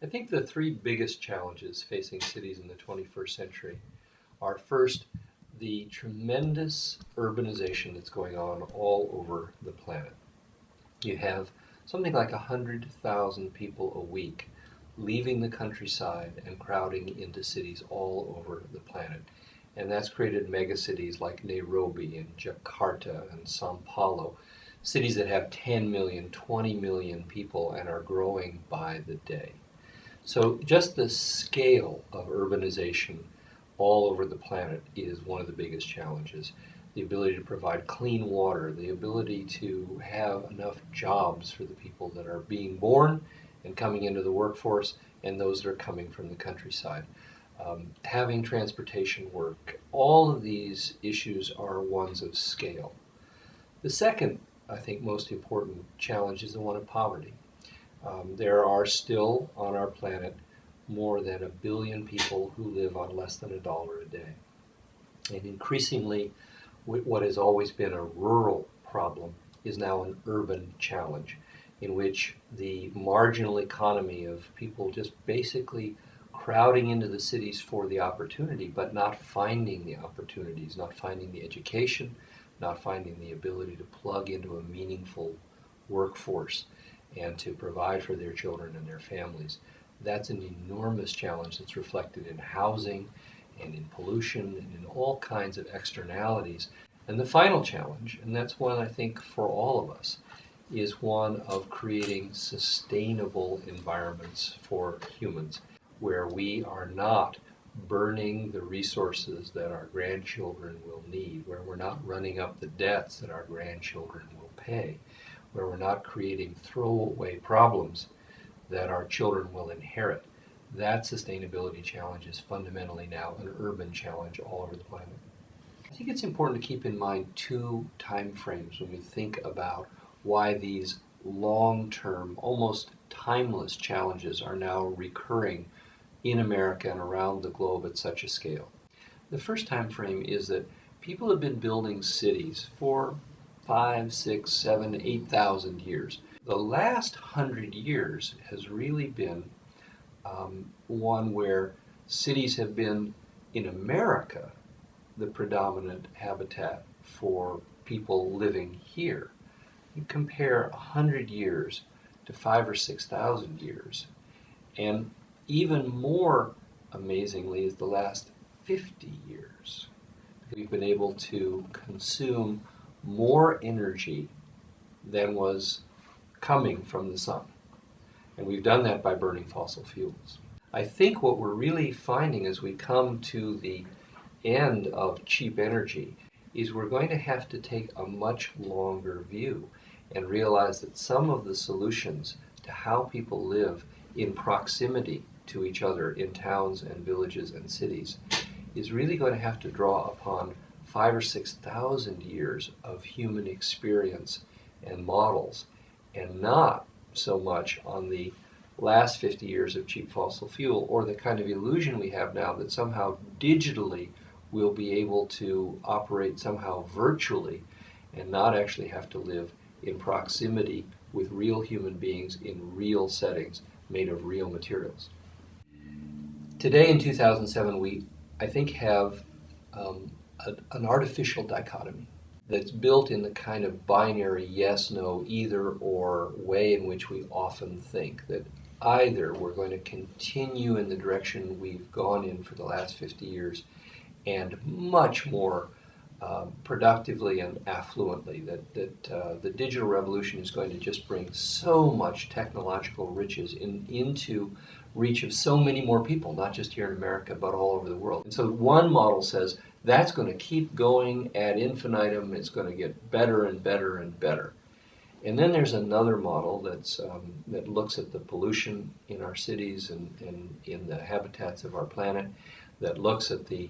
I think the three biggest challenges facing cities in the 21st century are first, the tremendous urbanization that's going on all over the planet. You have something like 100,000 people a week leaving the countryside and crowding into cities all over the planet. And that's created megacities like Nairobi and Jakarta and Sao Paulo, cities that have 10 million, 20 million people and are growing by the day. So just the scale of urbanization all over the planet is one of the biggest challenges. The ability to provide clean water, the ability to have enough jobs for the people that are being born and coming into the workforce and those that are coming from the countryside. Having transportation work, all of these issues are ones of scale. The second, I think, most important challenge is the one of poverty. There are still on our planet more than 1 billion people who live on less than $1 a day. And increasingly, what has always been a rural problem is now an urban challenge, in which the marginal economy of people just basically crowding into the cities for the opportunity, but not finding the opportunities, not finding the education, not finding the ability to plug into a meaningful workforce and to provide for their children and their families. That's an enormous challenge that's reflected in housing and in pollution and in all kinds of externalities. And the final challenge, and that's one I think for all of us, is one of creating sustainable environments for humans where we are not burning the resources that our grandchildren will need, where we're not running up the debts that our grandchildren will pay, where we're not creating throwaway problems that our children will inherit. That sustainability challenge is fundamentally now an urban challenge all over the planet. I think it's important to keep in mind two time frames when we think about why these long-term, almost timeless challenges are now recurring in America and around the globe at such a scale. The first time frame is that people have been building cities for 5, 6, 7, 8,000 years. The last 100 years has really been one where cities have been, in America, the predominant habitat for people living here. You compare 100 years to 5 or 6,000 years, and even more amazingly is the last 50 years. We've been able to consume more energy than was coming from the sun. And we've done that by burning fossil fuels. I think what we're really finding as we come to the end of cheap energy is we're going to have to take a much longer view and realize that some of the solutions to how people live in proximity to each other in towns and villages and cities is really going to have to draw upon 5 or 6,000 years of human experience and models, and not so much on the last 50 years of cheap fossil fuel, or the kind of illusion we have now that somehow digitally we'll be able to operate somehow virtually and not actually have to live in proximity with real human beings in real settings made of real materials. Today in 2007, we, I think, have an artificial dichotomy that's built in the kind of binary yes, no, either or way in which we often think that either we're going to continue in the direction we've gone in for the last 50 years and much more productively and affluently, that the digital revolution is going to just bring so much technological riches into reach of so many more people, not just here in America, but all over the world. And so one model says that's going to keep going ad infinitum, it's going to get better and better and better. And then there's another model that looks at the pollution in our cities and in the habitats of our planet, that looks at the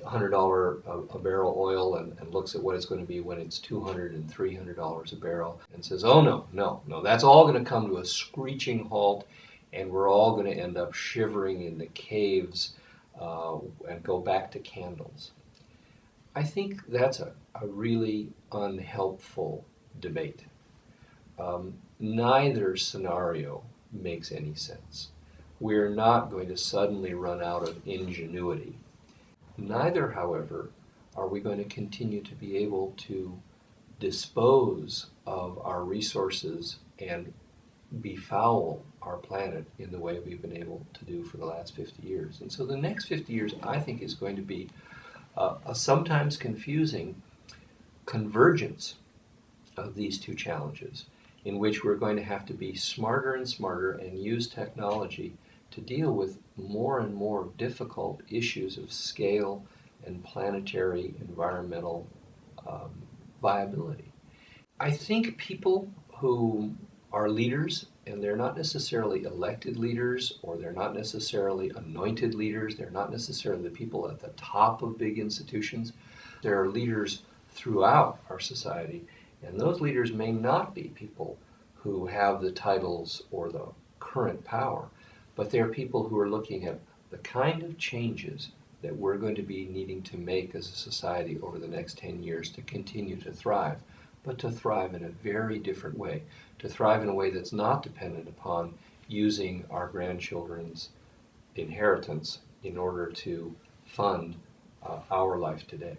$100 a barrel oil and looks at what it's going to be when it's $200 and $300 a barrel, and says, oh no, that's all going to come to a screeching halt, and we're all going to end up shivering in the caves and go back to candles. I think that's a really unhelpful debate. Neither scenario makes any sense. We're not going to suddenly run out of ingenuity. Neither, however, are we going to continue to be able to dispose of our resources and befoul our planet in the way we've been able to do for the last 50 years. And so the next 50 years, I think, is going to be a sometimes confusing convergence of these two challenges, in which we're going to have to be smarter and smarter and use technology to deal with more and more difficult issues of scale and planetary environmental viability. I think people who are leaders, and they're not necessarily elected leaders, or they're not necessarily anointed leaders, they're not necessarily the people at the top of big institutions. There are leaders throughout our society, and those leaders may not be people who have the titles or the current power, but they're people who are looking at the kind of changes that we're going to be needing to make as a society over the next 10 years to continue to thrive, but to thrive in a very different way, to thrive in a way that's not dependent upon using our grandchildren's inheritance in order to fund our life today.